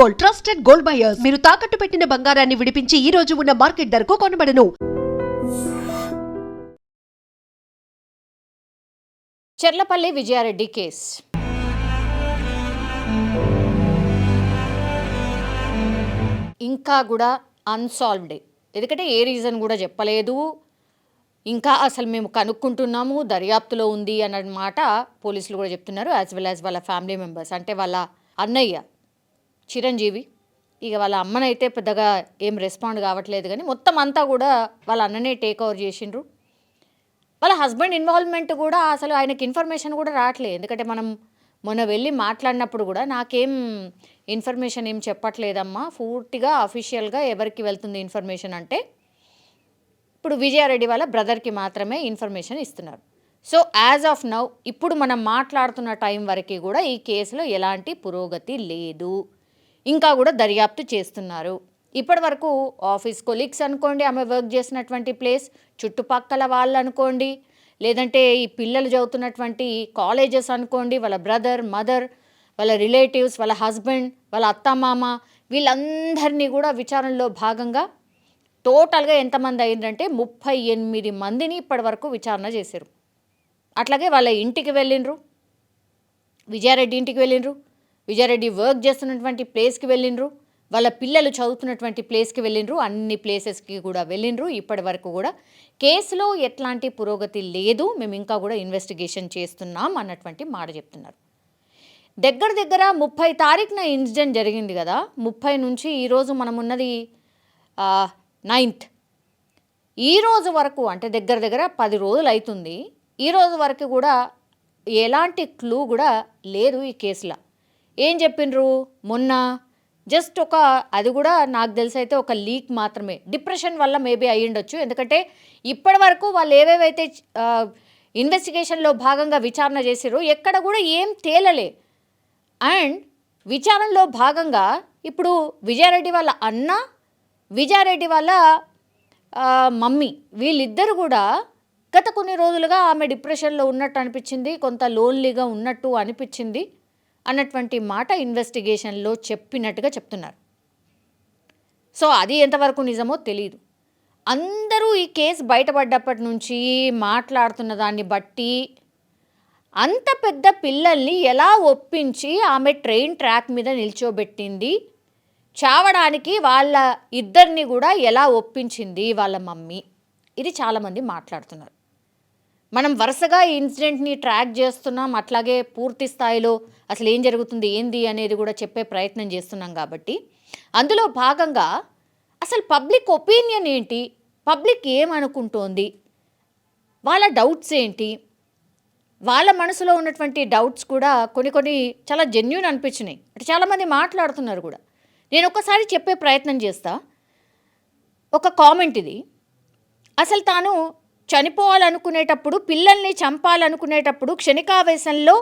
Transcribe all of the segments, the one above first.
Gold, trusted gold buyers. మీరు తాకట్టు పెట్టిన బంగారాన్ని విడిపించి ఈ రోజు ఉన్న మార్కెట్ ధరకు కొనబడను. చెర్లపల్లి విజయారెడ్డి కేస్ ఇంకా కూడా అన్సాల్వ్డ్. ఎందుకంటే ఏ రీజన్ కూడా చెప్పలేదు. ఇంకా అసలు మేము కనుక్కుంటున్నాము, దర్యాప్తులో ఉంది అన్నమాట పోలీసులు కూడా చెప్తున్నారు. యాజ్ వెల్ యాజ్ వాళ్ళ ఫ్యామిలీ మెంబర్స్, అంటే వాళ్ళ అన్నయ్య చిరంజీవి, ఇక వాళ్ళ అమ్మనైతే పెద్దగా ఏం రెస్పాండ్ కావట్లేదు. కానీ మొత్తం అంతా కూడా వాళ్ళ అన్ననే టేక్ ఓవర్ చేసిండ్రు. వాళ్ళ హస్బెండ్ ఇన్వాల్వ్మెంట్ కూడా అసలు ఆయనకి ఇన్ఫర్మేషన్ కూడా రావట్లేదు. ఎందుకంటే మనం మొన్న వెళ్ళి మాట్లాడినప్పుడు కూడా నాకేం ఇన్ఫర్మేషన్ ఏం చెప్పట్లేదమ్మా, పూర్తిగా అఫీషియల్గా ఎవరికి వెళ్తుంది ఇన్ఫర్మేషన్ అంటే ఇప్పుడు విజయారెడ్డి వాళ్ళ బ్రదర్కి మాత్రమే ఇన్ఫర్మేషన్ ఇస్తున్నారు. సో యాజ్ ఆఫ్ నౌ ఇప్పుడు మనం మాట్లాడుతున్న టైం వరకు కూడా ఈ కేసులో ఎలాంటి పురోగతి లేదు. ఇంకా కూడా దర్యాప్తు చేస్తున్నారు. ఇప్పటి వరకు ఆఫీస్ కొలీగ్స్ అనుకోండి, ఆమె వర్క్ చేసినటువంటి ప్లేస్, చుట్టుపక్కల వాళ్ళు అనుకోండి, లేదంటే ఈ పిల్లలు చదువుతున్నటువంటి కాలేజెస్ అనుకోండి, వాళ్ళ బ్రదర్, మదర్, వాళ్ళ రిలేటివ్స్, వాళ్ళ హస్బెండ్, వాళ్ళ అత్తమామ, వీళ్ళందరినీ కూడా విచారణలో భాగంగా టోటల్గా ఎంతమంది అయిందంటే 38 మందిని ఇప్పటి వరకు విచారణ చేశారు. అట్లాగే వాళ్ళ ఇంటికి వెళ్ళిండ్రు, విజయారెడ్డి ఇంటికి వెళ్ళిండ్రు, విజయారెడ్డి వర్క్ చేస్తున్నటువంటి ప్లేస్కి వెళ్ళిండ్రు, వాళ్ళ పిల్లలు చదువుతున్నటువంటి ప్లేస్కి వెళ్ళిండ్రు, అన్ని ప్లేసెస్కి కూడా వెళ్ళిండ్రు. ఇప్పటి వరకు కూడా కేసులో ఎట్లాంటి పురోగతి లేదు, మేము ఇంకా కూడా ఇన్వెస్టిగేషన్ చేస్తున్నాం అన్నటువంటి మాట చెప్తున్నారు. దగ్గర 30 తారీఖున ఇన్సిడెంట్ జరిగింది కదా, 30 నుంచి ఈరోజు మనం ఉన్నది 9th. ఈరోజు వరకు అంటే దగ్గర 10 రోజులు అవుతుంది. ఈరోజు వరకు కూడా ఎలాంటి క్లూ కూడా లేదు ఈ కేసులో. ఏం చెప్పిండ్రు మొన్న జస్ట్ అది కూడా నాకు తెలిసి అయితే ఒక లీక్ మాత్రమే. డిప్రెషన్ వల్ల మేబీ అయ్యుండొచ్చు. ఎందుకంటే ఇప్పటి వరకు వాళ్ళు ఏవేవైతే ఇన్వెస్టిగేషన్లో భాగంగా విచారణ చేసారో ఎక్కడ కూడా ఏం తేలలే. అండ్ విచారణలో భాగంగా ఇప్పుడు విజయారెడ్డి వాళ్ళ అన్న, విజయారెడ్డి వాళ్ళ మమ్మీ, వీళ్ళిద్దరు కూడా గత కొన్ని రోజులుగా ఆమె డిప్రెషన్లో ఉన్నట్టు అనిపించింది, కొంత లోన్లీగా ఉన్నట్టు అనిపించింది అన్నటువంటి మాట ఇన్వెస్టిగేషన్లో చెప్పినట్టుగా చెప్తున్నారు. సో అది ఎంతవరకు నిజమో తెలియదు. అందరూ ఈ కేసు బయటపడ్డప్పటి నుంచి మాట్లాడుతున్న దాన్ని బట్టి అంత పెద్ద పిల్లల్ని ఎలా ఒప్పించి ఆమె ట్రైన్ ట్రాక్ మీద నిల్చోబెట్టింది, చావడానికి వాళ్ళ ఇద్దరిని కూడా ఎలా ఒప్పించింది వాళ్ళ మమ్మీ, ఇది చాలామంది మాట్లాడుతున్నారు. మనం వరుసగా ఈ ఇన్సిడెంట్ని ట్రాక్ చేస్తున్నాం, అట్లాగే పూర్తి స్థాయిలో అసలు ఏం జరుగుతుంది ఏంది అనేది కూడా చెప్పే ప్రయత్నం చేస్తున్నాం. కాబట్టి అందులో భాగంగా అసలు పబ్లిక్ ఒపీనియన్ ఏంటి, పబ్లిక్ ఏమనుకుంటోంది, వాళ్ళ డౌట్స్ ఏంటి, వాళ్ళ మనసులో ఉన్నటువంటి డౌట్స్ కూడా కొన్ని చాలా జెన్యూన్ అనిపించినాయి. అంటే చాలామంది మాట్లాడుతున్నారు కూడా. నేను ఒక్కసారి చెప్పే ప్రయత్నం చేస్తా. ఒక కామెంట్ ఇది. అసలు తాను చనిపోవాలనుకునేటప్పుడు, పిల్లల్ని చంపాలనుకునేటప్పుడు క్షణికావేశంలో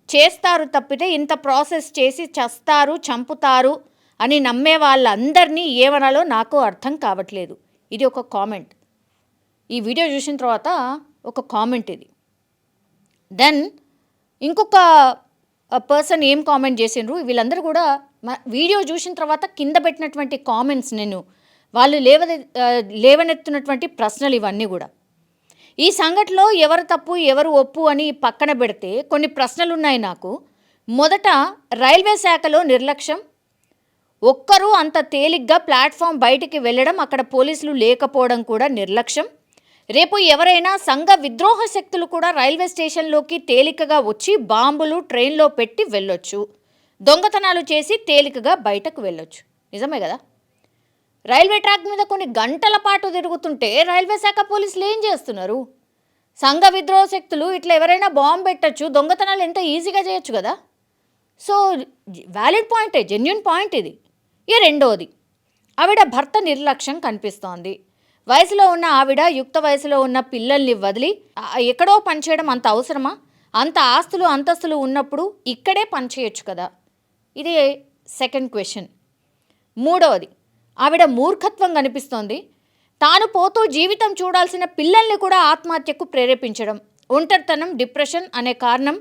చేస్తారు తప్పితే ఇంత ప్రాసెస్ చేసి చస్తారు, చంపుతారు అని నమ్మే వాళ్ళందరినీ ఏమనాలో నాకు అర్థం కావట్లేదు. ఇది ఒక కామెంట్. ఈ వీడియో చూసిన తర్వాత ఒక కామెంట్ ఇది. దెన్ ఇంకొక పర్సన్ ఏం కామెంట్ చేసిండ్రు, వీళ్ళందరూ కూడా వీడియో చూసిన తర్వాత కింద పెట్టినటువంటి కామెంట్స్, వాళ్ళు లేవనెత్తున్నటువంటి ప్రశ్నలు ఇవన్నీ కూడా. ఈ సంఘటనలో ఎవరు తప్పు ఎవరు ఒప్పు అని పక్కన పెడితే కొన్ని ప్రశ్నలు ఉన్నాయి నాకు. మొదట, రైల్వే శాఖలో నిర్లక్ష్యం, ఒక్కరూ అంత తేలిగ్గా ప్లాట్ఫామ్ బయటికి వెళ్ళడం, అక్కడ పోలీసులు లేకపోవడం కూడా నిర్లక్ష్యం. రేపు ఎవరైనా సంఘ విద్రోహ శక్తులు కూడా రైల్వే స్టేషన్లోకి తేలికగా వచ్చి బాంబులు ట్రైన్లో పెట్టి వెళ్ళొచ్చు, దొంగతనాలు చేసి తేలికగా బయటకు వెళ్ళొచ్చు. నిజమే కదా? రైల్వే ట్రాక్ మీద కొన్ని గంటల పాటు తిరుగుతుంటే రైల్వే శాఖ పోలీసులు ఏం చేస్తున్నారు? సంఘ విద్రోహ శక్తులు ఇట్లా ఎవరైనా బాంబు పెట్టచ్చు, దొంగతనాలు ఎంత ఈజీగా చేయొచ్చు కదా. సో వ్యాలిడ్ పాయింటే, జెన్యూన్ పాయింట్ ఇది. రెండవది, ఆవిడ భర్త నిర్లక్ష్యం కనిపిస్తోంది. వయసులో ఉన్న ఆవిడ యుక్త వయసులో ఉన్న పిల్లల్ని వదిలి ఎక్కడో పనిచేయడం అంత అవసరమా? అంత ఆస్తులు అంతస్తులు ఉన్నప్పుడు ఇక్కడే పనిచేయొచ్చు కదా. ఇది సెకండ్ క్వశ్చన్. మూడవది, ఆవిడ మూర్ఖత్వం కనిపిస్తోంది. తాను పోతూ జీవితం చూడాల్సిన పిల్లల్ని కూడా ఆత్మహత్యకు ప్రేరేపించడం, ఒంటరితనం, డిప్రెషన్ అనే కారణం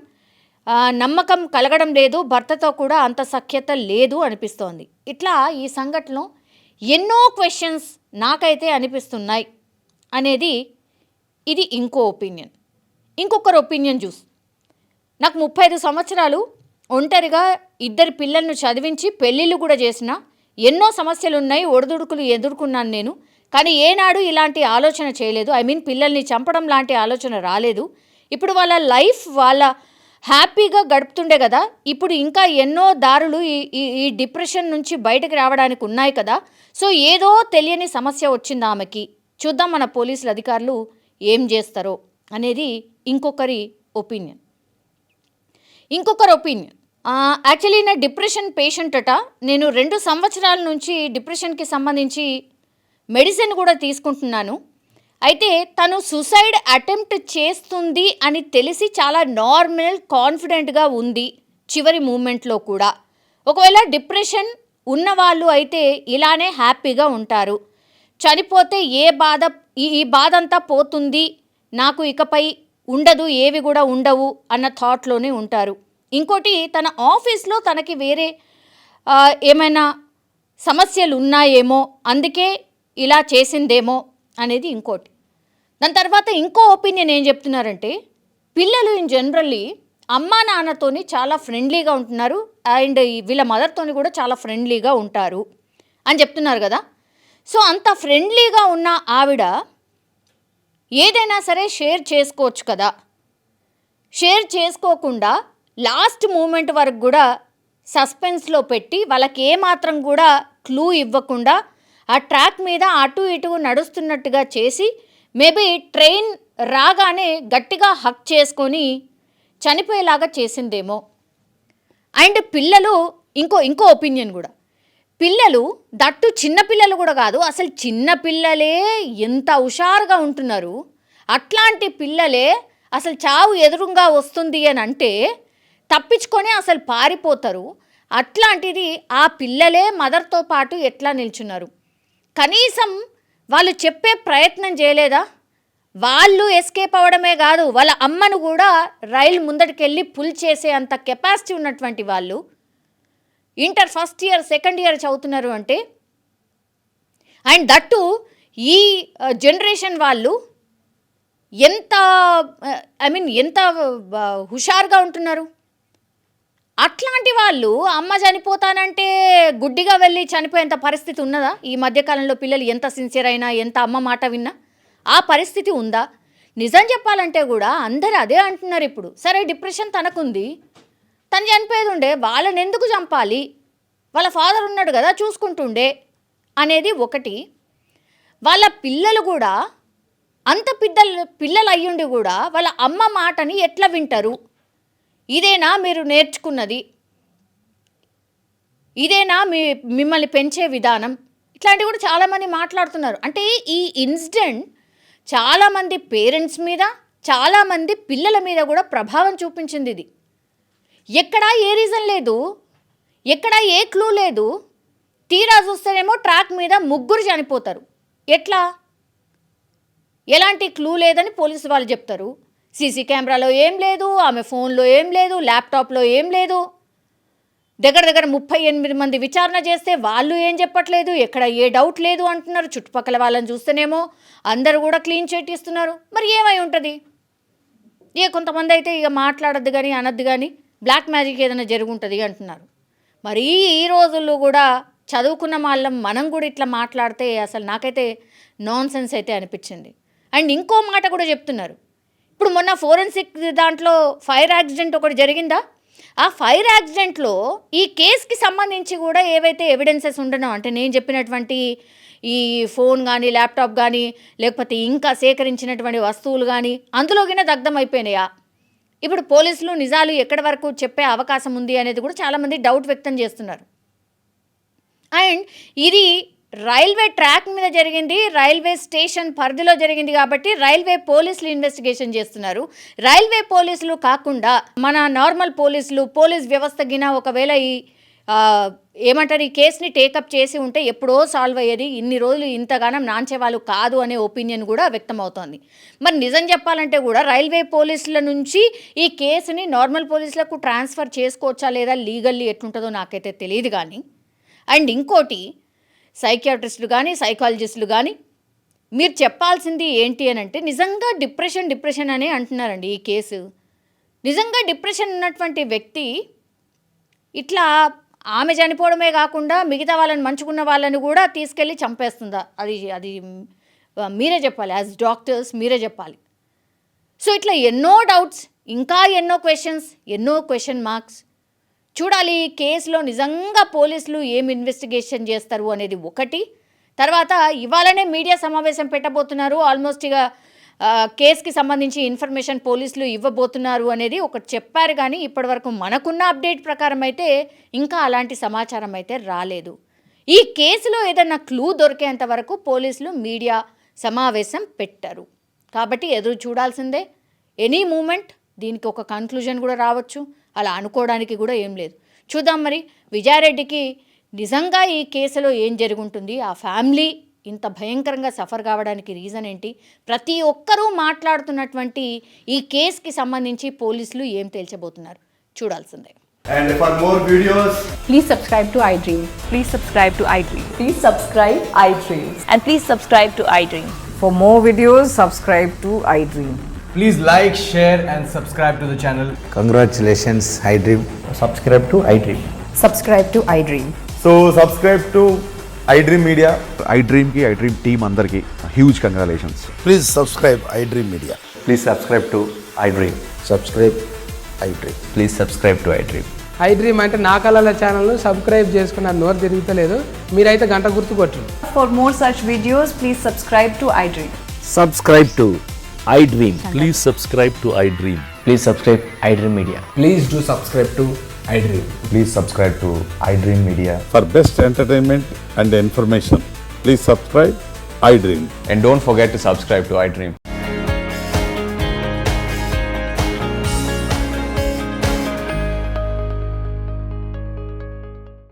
నమ్మకం కలగడం లేదు, భర్తతో కూడా అంత సఖ్యత లేదు అనిపిస్తోంది. ఇట్లా ఈ సంఘటనలో ఎన్నో క్వశ్చన్స్ నాకైతే అనిపిస్తున్నాయి అనేది ఇది ఇంకో ఒపీనియన్. ఇంకొకరు ఒపీనియన్ చూసి నాకు 35 సంవత్సరాలు ఒంటరిగా 2 పిల్లలను చదివించి పెళ్ళిళ్ళు కూడా చేసిన, ఎన్నో సమస్యలు ఉన్నాయి, ఒడిదుడుకులు ఎదుర్కొన్నాను నేను. కానీ ఏనాడు ఇలాంటి ఆలోచన చేయలేదు. పిల్లల్ని చంపడం లాంటి ఆలోచన రాలేదు. ఇప్పుడు వాళ్ళ లైఫ్ వాళ్ళ హ్యాపీగా గడుపుతుండే కదా. ఇప్పుడు ఇంకా ఎన్నో దారులు ఈ డిప్రెషన్ నుంచి బయటకు రావడానికి ఉన్నాయి కదా. సో ఏదో తెలియని సమస్య వచ్చింది ఆమెకి. చూద్దాం మన పోలీసుల అధికారులు ఏం చేస్తారో అనేది ఇంకొకరి ఒపీనియన్. యాక్చువల్లీ నా డిప్రెషన్ పేషెంట్ అట. నేను 2 సంవత్సరాల నుంచి డిప్రెషన్కి సంబంధించి మెడిసిన్ కూడా తీసుకుంటున్నాను. అయితే తను సూసైడ్ అటెంప్ట్ చేస్తుంది అని తెలిసి చాలా నార్మల్ కాన్ఫిడెంట్గా ఉంది చివరి మూమెంట్లో కూడా. ఒకవేళ డిప్రెషన్ ఉన్నవాళ్ళు అయితే ఇలానే హ్యాపీగా ఉంటారు. చనిపోతే ఈ బాధ అంతా పోతుంది, నాకు ఇకపై ఉండదు, ఏవి కూడా ఉండవు అన్న థాట్లోనే ఉంటారు. ఇంకోటి, తన ఆఫీస్లో తనకి వేరే ఏమైనా సమస్యలు ఉన్నాయేమో, అందుకే ఇలా చేసిందేమో అనేది ఇంకోటి. దాని తర్వాత ఇంకో ఒపీనియన్ ఏం చెప్తున్నారంటే, పిల్లలు ఇన్ జనరల్లీ అమ్మా నాన్నతోని చాలా ఫ్రెండ్లీగా ఉంటున్నారు అండ్ వీళ్ళ మదర్తోని కూడా చాలా ఫ్రెండ్లీగా ఉంటారు అని చెప్తున్నారు కదా. సో అంత ఫ్రెండ్లీగా ఉన్న ఆవిడ ఏదైనా సరే షేర్ చేసుకోవచ్చు కదా. షేర్ చేసుకోకుండా లాస్ట్ మూమెంట్ వరకు కూడా సస్పెన్స్లో పెట్టి వాళ్ళకి ఏమాత్రం కూడా క్లూ ఇవ్వకుండా ఆ ట్రాక్ మీద అటు ఇటు నడుస్తున్నట్టుగా చేసి మేబీ ట్రైన్ రాగానే గట్టిగా హక్ చేసుకొని చనిపోయేలాగా చేసిందేమో. అండ్ పిల్లలు ఇంకో ఒపీనియన్ కూడా, పిల్లలు దట్టు చిన్నపిల్లలు కూడా కాదు, అసలు చిన్నపిల్లలే ఎంత హుషారుగా ఉంటున్నారు. అట్లాంటి పిల్లలే అసలు చావు ఎదురుగా వస్తుంది అని అంటే తప్పించుకొని అసలు పారిపోతారు. అట్లాంటిది ఆ పిల్లలే మదర్తో పాటు ఎట్లా నిల్చున్నారు? కనీసం వాళ్ళు చెప్పే ప్రయత్నం చేయలేదా? వాళ్ళు ఎస్కేప్ అవ్వడమే కాదు, వాళ్ళ అమ్మను కూడా రైలు ముందటికెళ్ళి పుల్ చేసే అంత కెపాసిటీ ఉన్నటువంటి వాళ్ళు inter first year second year చదువుతున్నారు అంటే. అండ్ దట్టు ఈ జనరేషన్ వాళ్ళు ఎంత ఎంత హుషారుగా ఉంటున్నారు. అట్లాంటి వాళ్ళు అమ్మ చనిపోతానంటే గుడ్డిగా వెళ్ళి చనిపోయేంత పరిస్థితి ఉన్నదా? ఈ మధ్యకాలంలో పిల్లలు ఎంత సిన్సియర్ అయినా, ఎంత అమ్మ మాట విన్నా ఆ పరిస్థితి ఉందా? నిజం చెప్పాలంటే కూడా అందరూ అదే అంటున్నారు ఇప్పుడు. సరే డిప్రెషన్ తనకుంది, తను చనిపోయేది ఉండే, వాళ్ళని ఎందుకు చంపాలి, వాళ్ళ ఫాదర్ ఉన్నాడు కదా చూసుకుంటుండే అనేది ఒకటి. వాళ్ళ పిల్లలు కూడా అంత పిల్లలు అయ్యుండి కూడా వాళ్ళ అమ్మ మాటని ఎట్లా వింటారు? ఇదేనా మీరు నేర్చుకున్నది? ఇదేనా మిమ్మల్ని పెంచే విధానం? ఇట్లాంటివి కూడా చాలామంది మాట్లాడుతున్నారు. అంటే ఈ ఇన్సిడెంట్ చాలామంది పేరెంట్స్ మీద, చాలామంది పిల్లల మీద కూడా ప్రభావం చూపించింది. ఇది ఎక్కడా ఏ రీజన్ లేదు, ఎక్కడా ఏ క్లూ లేదు. తీరా చూస్తేనేమో ట్రాక్ మీద 3 చనిపోతారు. ఎట్లా? ఎలాంటి క్లూ లేదని పోలీసు వాళ్ళు చెప్తారు. సీసీ కెమెరాలో ఏం లేదు, ఆమె ఫోన్లో ఏం లేదు, ల్యాప్టాప్లో ఏం లేదు. దగ్గర 38 మంది విచారణ చేస్తే వాళ్ళు ఏం చెప్పట్లేదు, ఎక్కడ ఏ డౌట్ లేదు అంటున్నారు. చుట్టుపక్కల వాళ్ళని చూస్తేనేమో అందరూ కూడా క్లీన్ చిట్ ఇస్తున్నారు. మరి ఏమై ఉంటుంది? కొంతమంది అయితే ఇక మాట్లాడద్దు కానీ అనద్దు కానీ బ్లాక్ మ్యాజిక్ ఏదైనా జరుగుంటుంది అంటున్నారు. మరి ఈ రోజుల్లో కూడా చదువుకున్న వాళ్ళం మనం కూడా ఇట్లా మాట్లాడితే అసలు నాకైతే నాన్ సెన్స్ అయితే అనిపించింది. అండ్ ఇంకో మాట కూడా చెప్తున్నారు. ఇప్పుడు మొన్న ఫోరెన్సిక్ దాంట్లో ఫైర్ యాక్సిడెంట్ ఒకటి జరిగిందా? ఆ ఫైర్ యాక్సిడెంట్లో ఈ కేసుకి సంబంధించి కూడా ఏవైతే ఎవిడెన్సెస్ ఉండనో, అంటే నేను చెప్పినటువంటి ఈ ఫోన్ కానీ ల్యాప్టాప్ కానీ లేకపోతే ఇంకా సేకరించినటువంటి వస్తువులు కానీ అందులోకినే దగ్ధం అయిపోయినాయా? ఇప్పుడు పోలీసులు నిజాలు ఎక్కడి వరకు చెప్పే అవకాశం ఉంది అనేది కూడా చాలామంది డౌట్ వ్యక్తం చేస్తున్నారు. అండ్ ఇది రైల్వే ట్రాక్ మీద జరిగింది, రైల్వే స్టేషన్ పరిధిలో జరిగింది కాబట్టి రైల్వే పోలీసులు ఇన్వెస్టిగేషన్ చేస్తున్నారు. రైల్వే పోలీసులు కాకుండా మన నార్మల్ పోలీసులు, పోలీస్ వ్యవస్థ గిన ఒకవేళ ఈ ఏమంటారు, ఈ కేసుని టేకప్ చేసి ఉంటే ఎప్పుడో సాల్వ్ అయ్యేది, ఇన్ని రోజులు ఇంతగానం నాంచేవాళ్ళు కాదు అనే ఒపీనియన్ కూడా వ్యక్తమవుతోంది. మరి నిజం చెప్పాలంటే కూడా రైల్వే పోలీసుల నుంచి ఈ కేసుని నార్మల్ పోలీసులకు ట్రాన్స్ఫర్ చేసుకోవచ్చా లేదా, లీగల్లీ ఎట్లుంటుందో నాకైతే తెలియదు. కానీ అండ్ ఇంకోటి, సైకియాట్రిస్టులు కానీ సైకాలజిస్టులు కానీ మీరు చెప్పాల్సింది ఏంటి అని అంటే, నిజంగా డిప్రెషన్ అనే అంటున్నారండి ఈ కేసు. నిజంగా డిప్రెషన్ ఉన్నటువంటి వ్యక్తి ఇట్లా ఆమె చనిపోవడమే కాకుండా మిగతా వాళ్ళని మంచుకున్న వాళ్ళని కూడా తీసుకెళ్ళి చంపేస్తుందా? అది మీరే చెప్పాలి, యాజ్ డాక్టర్స్ మీరే చెప్పాలి. సో ఇట్లా ఎన్నో డౌట్స్, ఇంకా ఎన్నో క్వశ్చన్ మార్క్స్. చూడాలి ఈ కేసులో నిజంగా పోలీసులు ఏం ఇన్వెస్టిగేషన్ చేస్తారు అనేది ఒకటి. తర్వాత ఇవాళనే మీడియా సమావేశం పెట్టబోతున్నారు, ఆల్మోస్ట్ ఇక కేసుకి సంబంధించి ఇన్ఫర్మేషన్ పోలీసులు ఇవ్వబోతున్నారు అనేది ఒకటి చెప్పారు. కానీ ఇప్పటివరకు మనకున్న అప్డేట్ ప్రకారం అయితే ఇంకా అలాంటి సమాచారం అయితే రాలేదు. ఈ కేసులో ఏదైనా క్లూ దొరికేంత వరకు పోలీసులు మీడియా సమావేశం పెట్టారు. కాబట్టి ఎదురు చూడాల్సిందే. ఎనీ మూమెంట్ దీనికి ఒక కన్క్లూజన్ కూడా రావచ్చు, అలా అనుకోవడానికి కూడా ఏం లేదు. చూద్దాం మరి విజయారెడ్డికి నిజంగా ఈ కేసులో ఏం జరుగుంటుంది, ఆ ఫ్యామిలీ ఇంత భయంకరంగా సఫర్ కావడానికి రీజన్ ఏంటి, ప్రతి ఒక్కరూ మాట్లాడుతున్నటువంటి ఈ కేసుకి సంబంధించి పోలీసులు ఏం తేల్చబోతున్నారు చూడాల్సిందే. And for more videos, Please subscribe to iDream. Please subscribe to iDream. Please subscribe iDream. And please subscribe to iDream. For more videos, subscribe to iDream. Please like, share and subscribe to the channel. Congratulations, iDream. Subscribe to iDream. Subscribe to iDream. so subscribe to iDream Media. iDream team andarki huge congratulations. Please subscribe iDream Media. Please subscribe to iDream. Subscribe iDream. Please subscribe to iDream. iDream అంటే నా కళల ఛానల్ను subscribe చేసుకున్న నోరు తిరుగుతలేదు, మీరైతే గంట గుర్తు కొట్టండి. For more such videos, please subscribe to iDream. Subscribe to iDream. Please subscribe to iDream. Please subscribe iDream Media. Please do subscribe to iDream. Please subscribe to iDream Media. For best entertainment and information, please subscribe iDream. And don't forget to subscribe to iDream.